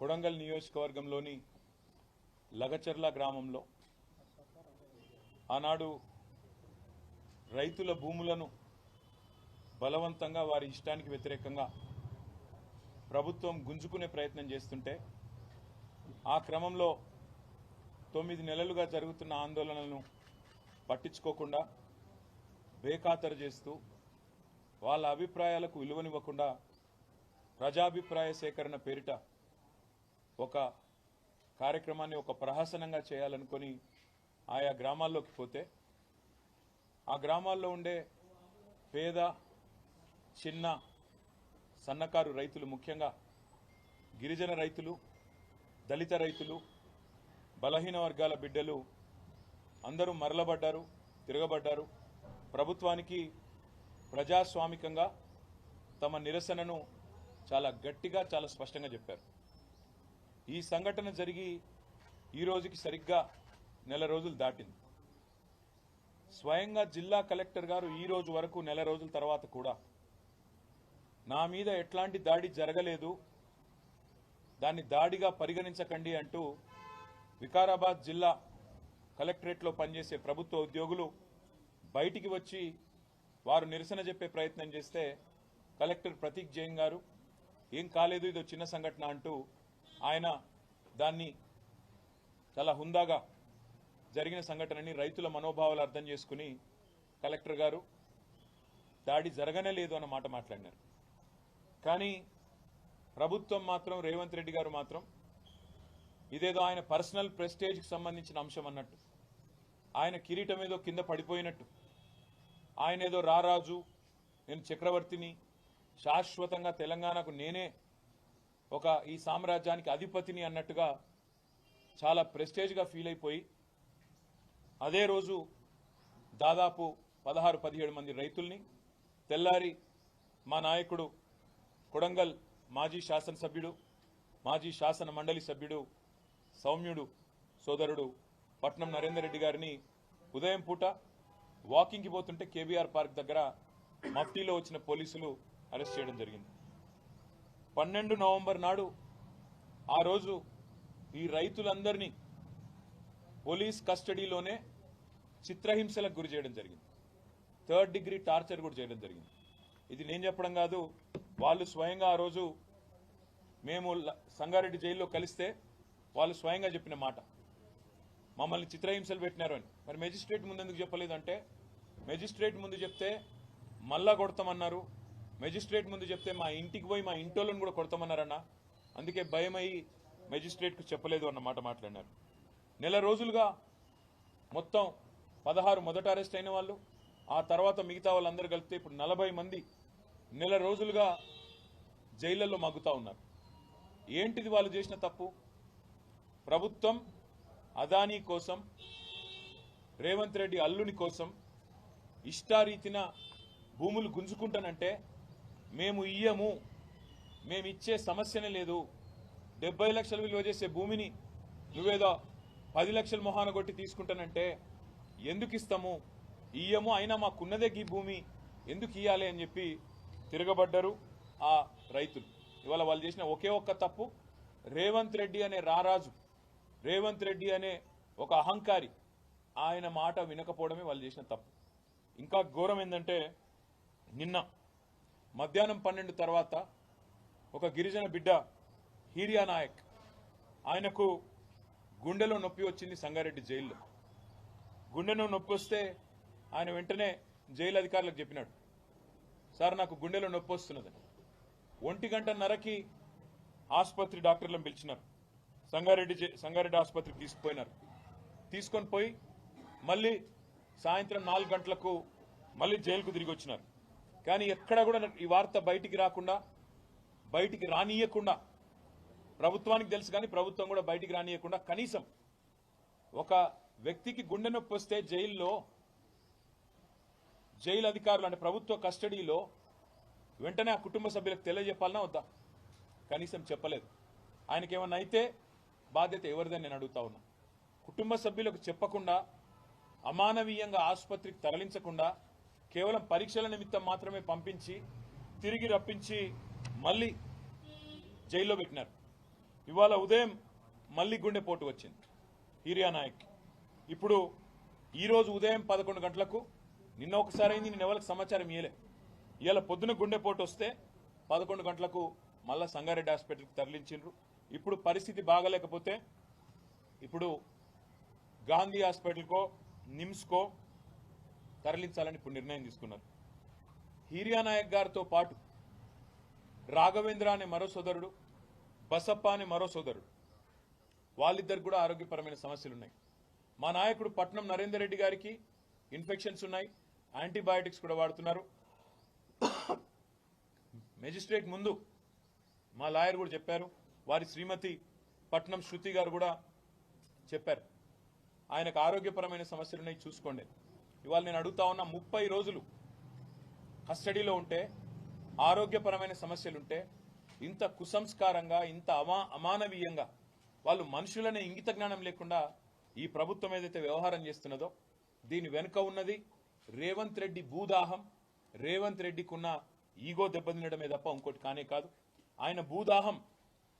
కొడంగల్ నియోజకవర్గంలోని లగచర్ల గ్రామంలో ఆనాడు రైతుల భూములను బలవంతంగా వారి ఇష్టానికి వ్యతిరేకంగా ప్రభుత్వం గుంజుకునే ప్రయత్నం చేస్తుంటే ఆ క్రమంలో 9 నెలలుగా జరుగుతున్న ఆందోళనలను పట్టించుకోకుండా బేఖాతరు చేస్తూ వాళ్ళ అభిప్రాయాలకు విలువనివ్వకుండా ప్రజాభిప్రాయ సేకరణ పేరిట ఒక కార్యక్రమాన్ని ఒక ప్రహసనంగా చేయాలనుకొని ఆయా గ్రామాల్లోకి పోతే ఆ గ్రామాల్లో ఉండే పేద చిన్న సన్నకారు రైతులు, ముఖ్యంగా గిరిజన రైతులు, దళిత రైతులు, బలహీన వర్గాల బిడ్డలు అందరూ మరలబడ్డారు, తిరగబడ్డారు. ప్రభుత్వానికి ప్రజాస్వామికంగా తమ నిరసనను చాలా గట్టిగా, చాలా స్పష్టంగా చెప్పారు. ఈ సంఘటన జరిగి ఈ రోజుకి సరిగ్గా నెల రోజులు దాటింది. స్వయంగా జిల్లా కలెక్టర్ గారు ఈ రోజు వరకు నెల రోజుల తర్వాత కూడా నా మీద ఎట్లాంటి దాడి జరగలేదు, దాన్ని దాడిగా పరిగణించకండి అంటూ వికారాబాద్ జిల్లా కలెక్టరేట్లో పనిచేసే ప్రభుత్వ ఉద్యోగులు బయటికి వచ్చి వారు నిరసన చెప్పే ప్రయత్నం చేస్తే కలెక్టర్ ప్రతీక్ జైన్ గారు ఏం కాలేదు, ఇదో చిన్న సంఘటన అంటూ ఆయన దాన్ని చాలా హుందాగా జరిగిన సంఘటనని రైతుల మనోభావాలు అర్థం చేసుకుని కలెక్టర్ గారు దాడి జరగనే లేదు అన్న మాట మాట్లాడినారు. కానీ ప్రభుత్వం మాత్రం, రేవంత్ రెడ్డి గారు మాత్రం ఇదేదో ఆయన పర్సనల్ ప్రెస్టేజ్కి సంబంధించిన అంశం అన్నట్టు, ఆయన కిరీటం ఏదో కింద పడిపోయినట్టు, ఆయన ఏదో రారాజు, నేను చక్రవర్తిని, శాశ్వతంగా తెలంగాణకు నేనే ఒక ఈ సామ్రాజ్యానికి అధిపతిని అన్నట్టుగా చాలా ప్రెస్టేజ్గా ఫీల్ అయిపోయి అదే రోజు దాదాపు 16-17 మంది రైతుల్ని తెల్లారి మా నాయకుడు కొడంగల్ మాజీ శాసనసభ్యుడు, మాజీ శాసన మండలి సభ్యుడు, సౌమ్యుడు సోదరుడు పట్నం నరేందర్ రెడ్డి గారిని ఉదయం పూట వాకింగ్కి పోతుంటే కేబీఆర్ పార్క్ దగ్గర మఫ్టీలో వచ్చిన పోలీసులు అరెస్ట్ చేయడం జరిగింది. 12 నవంబర్ నాడు ఆ రోజు ఈ రైతులందరినీ పోలీస్ కస్టడీలోనే చిత్రహింసలకు గురి చేయడం జరిగింది. 3rd డిగ్రీ టార్చర్ కూడా చేయడం జరిగింది. ఇది నేను చెప్పడం కాదు, వాళ్ళు స్వయంగా ఆ రోజు మేము సంగారెడ్డి జైల్లో కలిస్తే వాళ్ళు స్వయంగా చెప్పిన మాట, మమ్మల్ని చిత్రహింసలు పెట్టినారు అని. మరి మెజిస్ట్రేట్ ముందు ఎందుకు చెప్పలేదంటే, మెజిస్ట్రేట్ ముందు చెప్తే మళ్ళా కొడతామన్నారు, మెజిస్ట్రేట్ ముందు చెప్తే మా ఇంటికి పోయి మా ఇంటోళ్ళని కూడా కొడతామన్నారన్న, అందుకే భయమయ్యి మెజిస్ట్రేట్కు చెప్పలేదు అన్న మాట మాట్లాడినారు. నెల రోజులుగా మొత్తం 16 మొదట అరెస్ట్ అయిన వాళ్ళు, ఆ తర్వాత మిగతా వాళ్ళందరూ కలిపితే ఇప్పుడు 40 మంది నెల రోజులుగా జైళ్లలో మగ్గుతా ఉన్నారు. ఏంటిది వాళ్ళు చేసిన తప్పు? ప్రభుత్వం అదానీ కోసం, రేవంత్ రెడ్డి అల్లుని కోసం ఇష్టారీతిన భూములు గుంజుకుంటానంటే మేము ఇయ్యము, మేమిచ్చే సమస్యనే లేదు, 70 లక్షలు విలువ చేసే భూమిని నువ్వేదో 10 లక్షల మొహాన కొట్టి తీసుకుంటానంటే ఎందుకు ఇస్తాము, ఇయ్యము, అయినా మాకున్నదే ఈ భూమి ఎందుకు ఇయ్యాలి అని చెప్పి తిరగబడ్డారు ఆ రైతులు. ఇవాళ వాళ్ళు చేసిన ఒకే ఒక్క తప్పు, రేవంత్ రెడ్డి అనే రారాజు, రేవంత్ రెడ్డి అనే ఒక అహంకారి ఆయన మాట వినకపోవడమే వాళ్ళు చేసిన తప్పు. ఇంకా ఘోరం ఏంటంటే, నిన్న మధ్యాహ్నం 12 తర్వాత ఒక గిరిజన బిడ్డ హీరియా నాయక్, ఆయనకు గుండెలో నొప్పి వచ్చింది సంగారెడ్డి జైల్లో. గుండెలో నొప్పి వస్తే ఆయన వెంటనే జైలు అధికారులకు చెప్పినాడు, సార్ నాకు గుండెలో నొప్పి వస్తున్నదని. 1:30కి ఆసుపత్రి డాక్టర్లను పిలిచినారు, సంగారెడ్డి ఆసుపత్రికి తీసుకుపోయినారు. తీసుకొని పోయి మళ్ళీ సాయంత్రం 4 గంటలకు మళ్ళీ జైలుకు తిరిగి వచ్చినారు. కానీ ఎక్కడ కూడా ఈ వార్త బయటికి రాకుండా, బయటికి రానియకుండా, ప్రభుత్వానికి తెలుసు కానీ ప్రభుత్వం కూడా బయటికి రానియకుండా, కనీసం ఒక వ్యక్తికి గుండె నొప్పి వస్తే జైల్లో జైలు అధికారులు అంటే ప్రభుత్వ కస్టడీలో వెంటనే ఆ కుటుంబ సభ్యులకు తెలియజెప్పాలన్నా వద్దా? కనీసం చెప్పలేదు. ఆయనకేమన్నా అయితే బాధ్యత ఎవరిదని నేను అడుగుతా ఉన్నా. కుటుంబ సభ్యులకు చెప్పకుండా, అమానవీయంగా ఆసుపత్రికి తరలించకుండా, కేవలం పరీక్షల నిమిత్తం మాత్రమే పంపించి తిరిగి రప్పించి మళ్ళీ జైల్లో పెట్టినారు. ఇవాళ ఉదయం మళ్ళీ గుండెపోటు వచ్చింది హీరియా నాయక్. ఇప్పుడు ఈరోజు ఉదయం 11 గంటలకు, నిన్న ఒకసారి అయింది, నిన్న ఎవరికి సమాచారం ఇయ్యలే. ఇవాళ పొద్దున గుండెపోటు వస్తే 11 గంటలకు మళ్ళా సంగారెడ్డి హాస్పిటల్కి తరలించిండ్రు. ఇప్పుడు పరిస్థితి బాగలేకపోతే ఇప్పుడు గాంధీ హాస్పిటల్కో నిమ్స్కో తరలించాలని ఇప్పుడు నిర్ణయం తీసుకున్నారు. హీరియా నాయక్ గారితో పాటు రాఘవేంద్ర అనే మరో సోదరుడు, బసప్ప అనే మరో సోదరుడు, వాళ్ళిద్దరికి కూడా ఆరోగ్యపరమైన సమస్యలు ఉన్నాయి. మా నాయకుడు పట్నం నరేందర్ రెడ్డి గారికి ఇన్ఫెక్షన్స్ ఉన్నాయి, యాంటీబయాటిక్స్ కూడా వాడుతున్నారు. మెజిస్ట్రేట్ ముందు మా లాయర్ కూడా చెప్పారు, వారి శ్రీమతి పట్నం శృతి గారు కూడా చెప్పారు, ఆయనకు ఆరోగ్యపరమైన సమస్యలు ఉన్నాయి, చూసుకోండి. ఇవాళ నేను అడుగుతా ఉన్నా, 30 రోజులు కస్టడీలో ఉంటే, ఆరోగ్యపరమైన సమస్యలుంటే, ఇంత కుసంస్కారంగా, ఇంత అమానవీయంగా, వాళ్ళు మనుషులనే ఇంగిత జ్ఞానం లేకుండా ఈ ప్రభుత్వం ఏదైతే వ్యవహారం చేస్తున్నదో, దీని వెనుక ఉన్నది రేవంత్ రెడ్డి భూదాహం, రేవంత్ రెడ్డికి ఉన్న ఈగో దెబ్బతినడమే తప్ప ఇంకోటి కానే కాదు. ఆయన భూదాహం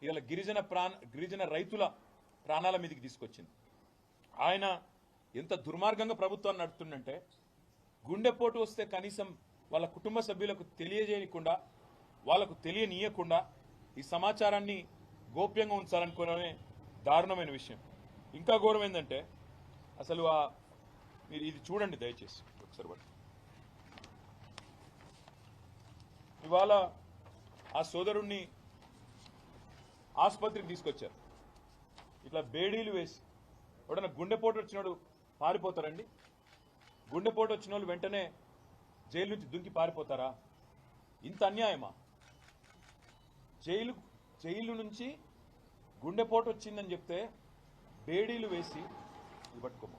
ఇవాళ గిరిజన రైతుల ప్రాణాల మీదకి తీసుకొచ్చింది. ఆయన ఎంత దుర్మార్గంగా ప్రభుత్వాన్ని నడుపుతుందంటే, గుండెపోటు వస్తే కనీసం వాళ్ళ కుటుంబ సభ్యులకు తెలియజేయకుండా, వాళ్లకు తెలియనీయకుండా ఈ సమాచారాన్ని గోప్యంగా ఉంచాలనుకోవడమే దారుణమైన విషయం. ఇంకా ఘోరం ఏంటంటే, అసలు మీరు ఇది చూడండి దయచేసి ఒకసారి బట్టి. ఇవాళ ఆ సోదరుణ్ణి ఆసుపత్రికి తీసుకొచ్చారు, ఇట్లా బేడీలు వేసి. ఎవడన్నా గుండెపోటు వచ్చినాడు పారిపోతారండి? గుండెపోటు వచ్చిన వాళ్ళు వెంటనే జైలు నుంచి దుంకి పారిపోతారా? ఇంత అన్యాయమా? జైలు నుంచి గుండెపోటు వచ్చిందని చెప్తే బేడీలు వేసి పట్టుకోమో,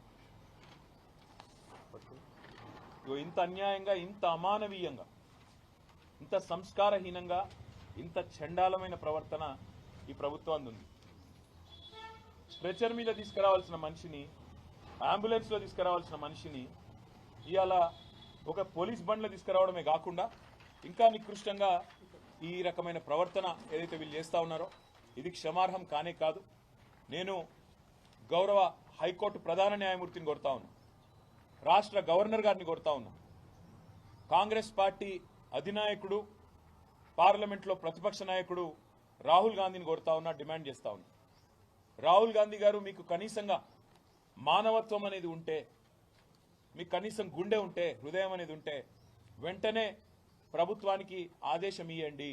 ఇంత అన్యాయంగా, ఇంత అమానవీయంగా, ఇంత సంస్కారహీనంగా, ఇంత చండాలమైన ప్రవర్తన ఈ ప్రభుత్వానికి ఉంది. స్ట్రెచర్ మీద తీసుకురావాల్సిన మనిషిని, అంబులెన్స్లో తీసుకురావాల్సిన మనిషిని ఇవాళ ఒక పోలీస్ బండ్లో తీసుకురావడమే కాకుండా ఇంకా నికృష్టంగా ఈ రకమైన ప్రవర్తన ఏదైతే వీళ్ళు చేస్తా ఉన్నారో ఇది క్షమార్హం కానే కాదు. నేను గౌరవ హైకోర్టు ప్రధాన న్యాయమూర్తిని కోరుతా ఉన్నా, రాష్ట్ర గవర్నర్ గారిని కోరుతా ఉన్నా, కాంగ్రెస్ పార్టీ అధినాయకుడు, పార్లమెంట్లో ప్రతిపక్ష నాయకుడు రాహుల్ గాంధీని కోరుతా ఉన్నా, డిమాండ్ చేస్తా ఉన్నా. రాహుల్ గాంధీ గారు, మీకు కనీసంగా మానవత్వం అనేది ఉంటే, మీకు కనీసం గుండె ఉంటే, హృదయం అనేది ఉంటే, వెంటనే ప్రభుత్వానికి ఆదేశం ఇవ్వండి,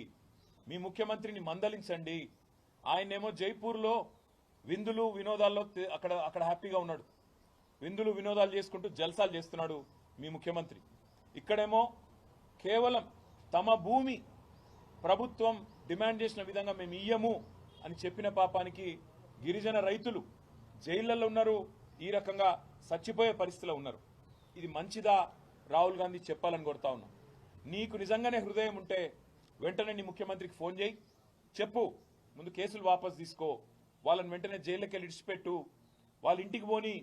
మీ ముఖ్యమంత్రిని మందలించండి. ఆయనేమో జైపూర్లో విందులు వినోదాల్లో అక్కడ హ్యాపీగా ఉన్నాడు, విందులు వినోదాలు చేసుకుంటూ జల్సాలు చేస్తున్నాడు మీ ముఖ్యమంత్రి. ఇక్కడేమో కేవలం తమ భూమి ప్రభుత్వం డిమాండ్ చేసిన విధంగా మేము ఇయ్యము అని చెప్పిన పాపానికి గిరిజన రైతులు జైళ్లలో ఉన్నారు, ఈ రకంగా చచ్చిపోయే పరిస్థితిలో ఉన్నారు. ఇది మంచిదా? రాహుల్ గాంధీ చెప్పాలని కోరుతా ఉన్నా. నీకు నిజంగానే హృదయం ఉంటే వెంటనే నీ ముఖ్యమంత్రికి ఫోన్ చేయి, చెప్పు, ముందు కేసులు వాపసు తీసుకో, వాళ్ళని వెంటనే జైల్లోకి వెళ్ళి ఇడిచిపెట్టు, వాళ్ళ ఇంటికి పోని,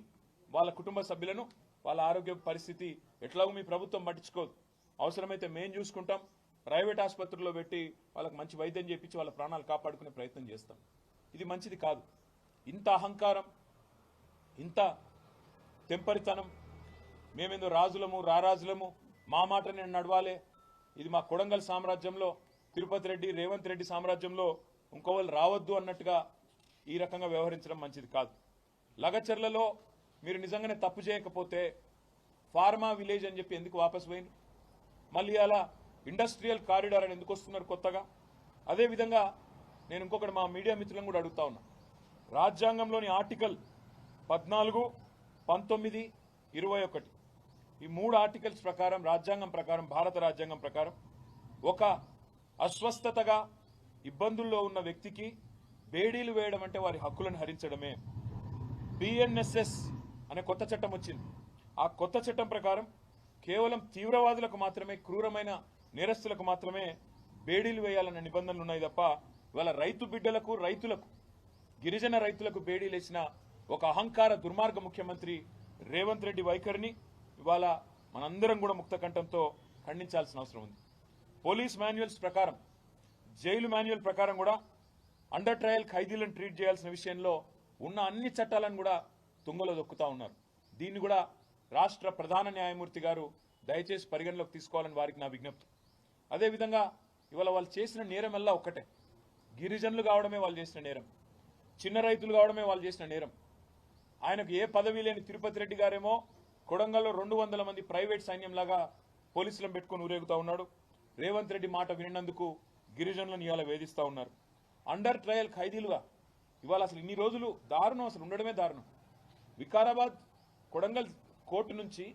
వాళ్ళ కుటుంబ సభ్యులను, వాళ్ళ ఆరోగ్య పరిస్థితి ఎట్లాగో మీ ప్రభుత్వం పట్టించుకోదు, అవసరమైతే మేం చూసుకుంటాం, ప్రైవేట్ ఆసుపత్రుల్లో పెట్టి వాళ్ళకి మంచి వైద్యం చేయించి వాళ్ళ ప్రాణాలు కాపాడుకునే ప్రయత్నం చేస్తాం. ఇది మంచిది కాదు. ఇంత అహంకారం, ఇంత తెంపరితనం, మేమేందో రాజులము రారాజులము, మా మాట నేను నడవాలే, ఇది మా కొడంగల్ సామ్రాజ్యంలో తిరుపతి రెడ్డి రేవంత్ రెడ్డి సామ్రాజ్యంలో ఇంకోవాళ్ళు రావద్దు అన్నట్టుగా ఈ రకంగా వ్యవహరించడం మంచిది కాదు. లగచర్లలో మీరు నిజంగానే తప్పు చేయకపోతే ఫార్మా విలేజ్ అని చెప్పి ఎందుకు వాపసు పోయింది? మళ్ళీ అలా ఇండస్ట్రియల్ కారిడార్ అని ఎందుకు వస్తున్నారు కొత్తగా? అదేవిధంగా నేను ఇంకొకటి మా మీడియా మిత్రులను కూడా అడుగుతా ఉన్నా, రాజ్యాంగంలోని ఆర్టికల్ 14, 19, 21 ఈ 3 ఆర్టికల్స్ ప్రకారం, రాజ్యాంగం ప్రకారం, భారత రాజ్యాంగం ప్రకారం ఒక అస్వస్థతగా ఇబ్బందుల్లో ఉన్న వ్యక్తికి బేడీలు వేయడం అంటే వారి హక్కులను హరించడమే. బిఎన్ఎస్ఎస్ అనే కొత్త చట్టం వచ్చింది. ఆ కొత్త చట్టం ప్రకారం కేవలం తీవ్రవాదులకు మాత్రమే, క్రూరమైన నేరస్తులకు మాత్రమే బేడీలు వేయాలన్న నిబంధనలు ఉన్నాయి తప్ప ఇవాళ రైతు బిడ్డలకు, రైతులకు, గిరిజన రైతులకు బేడీలు వేసిన ఒక అహంకార దుర్మార్గ ముఖ్యమంత్రి రేవంత్ రెడ్డి వైఖరిని ఇవాళ మనందరం కూడా ముక్త కంఠంతో ఖండించాల్సిన అవసరం ఉంది. పోలీస్ మాన్యువల్స్ ప్రకారం, జైలు మాన్యువల్ ప్రకారం కూడా అండర్ ట్రయల్ ఖైదీలను ట్రీట్ చేయాల్సిన విషయంలో ఉన్న అన్ని చట్టాలను కూడా తుంగలో దొక్కుతా ఉన్నారు. దీన్ని కూడా రాష్ట్ర ప్రధాన న్యాయమూర్తి గారు దయచేసి పరిగణలోకి తీసుకోవాలని వారికి నా విజ్ఞప్తి. అదేవిధంగా ఇవాళ వాళ్ళు చేసిన నేరం వల్ల ఒక్కటే, గిరిజనులు కావడమే వాళ్ళు చేసిన నేరం, చిన్న రైతులు కావడమే వాళ్ళు చేసిన నేరం. ఆయనకు ఏ పదవి లేని తిరుపతి రెడ్డి గారేమో కొడంగల్లో 200 మంది ప్రైవేట్ సైన్యంలాగా పోలీసులను పెట్టుకుని ఊరేగుతా ఉన్నాడు. రేవంత్ రెడ్డి మాట వినందుకు గిరిజనులను ఇవాళ వేధిస్తూ ఉన్నారు. అండర్ ట్రయల్ ఖైదీలుగా ఇవాళ అసలు ఇన్ని రోజులు దారుణం, అసలు ఉండడమే దారుణం. వికారాబాద్ కొడంగల్ కోర్టు నుంచి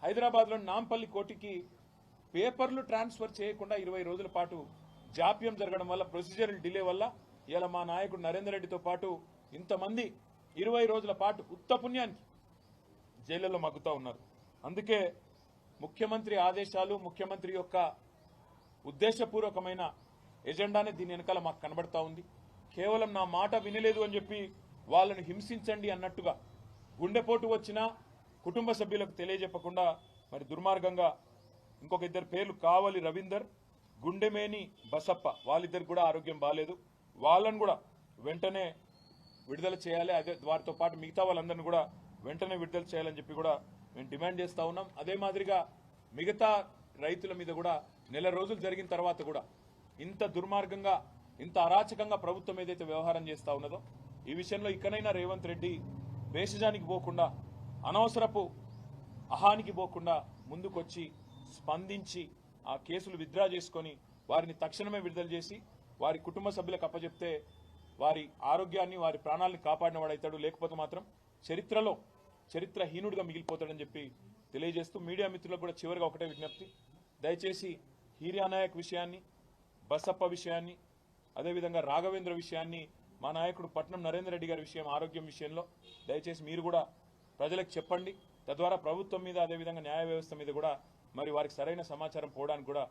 హైదరాబాద్లోని నాంపల్లి కోర్టుకి పేపర్లు ట్రాన్స్ఫర్ చేయకుండా 20 రోజుల పాటు జాప్యం జరగడం వల్ల, ప్రొసీజరల్ డిలే వల్ల ఇవాళ మా నాయకుడు నరేందర్ రెడ్డితో పాటు ఇంతమంది 20 రోజుల పాటు ఉత్త పుణ్యానికి జైళ్లలో మగ్గుతూ ఉన్నారు. అందుకే ముఖ్యమంత్రి ఆదేశాలు, ముఖ్యమంత్రి యొక్క ఉద్దేశపూర్వకమైన ఎజెండానే దీని వెనకాల మాకు కనబడతా ఉంది. కేవలం నా మాట వినలేదు అని చెప్పి వాళ్ళని హింసించండి అన్నట్టుగా గుండెపోటు వచ్చినా కుటుంబ సభ్యులకు తెలియజెప్పకుండా మరి దుర్మార్గంగా ఇంకొక 2 పేర్లు కావలి రవీందర్, గుండెమేని బసప్ప, వాళ్ళిద్దరు కూడా ఆరోగ్యం బాగాలేదు, వాళ్ళను కూడా వెంటనే విడుదల చేయాలి. అదే వారితో పాటు మిగతా వాళ్ళందరినీ కూడా వెంటనే విడుదల చేయాలని చెప్పి కూడా మేము డిమాండ్ చేస్తూ ఉన్నాం. అదే మాదిరిగా మిగతా రైతుల మీద కూడా నెల రోజులు జరిగిన తర్వాత కూడా ఇంత దుర్మార్గంగా, ఇంత అరాచకంగా ప్రభుత్వం ఏదైతే వ్యవహారం చేస్తూ ఉన్నదో ఈ విషయంలో ఇకనైనా రేవంత్ రెడ్డి భేషజానికి పోకుండా, అనవసరపు అహానికి పోకుండా ముందుకొచ్చి స్పందించి ఆ కేసులు విత్డ్రా చేసుకొని వారిని తక్షణమే విడుదల చేసి వారి కుటుంబ సభ్యులకు అప్పచెప్తే వారి ఆరోగ్యాన్ని, వారి ప్రాణాలను కాపాడిన వాడైతాడు. లేకపోతే మాత్రం చరిత్రహీనుడిగా మిగిలిపోతాడని చెప్పి తెలియజేస్తూ మీడియా మిత్రులకు కూడా చివరిగా ఒకటే విజ్ఞప్తి, దయచేసి హీర్యానాయక్ విషయాన్ని, బసప్ప విషయాన్ని, అదేవిధంగా రాఘవేంద్ర విషయాన్ని, మా నాయకుడు పట్నం నరేందర్ రెడ్డి గారి విషయం, ఆరోగ్యం విషయంలో దయచేసి మీరు కూడా ప్రజలకు చెప్పండి. తద్వారా ప్రభుత్వం మీద, అదేవిధంగా న్యాయ వ్యవస్థ మీద కూడా మరి వారికి సరైన సమాచారం పోవడానికి కూడా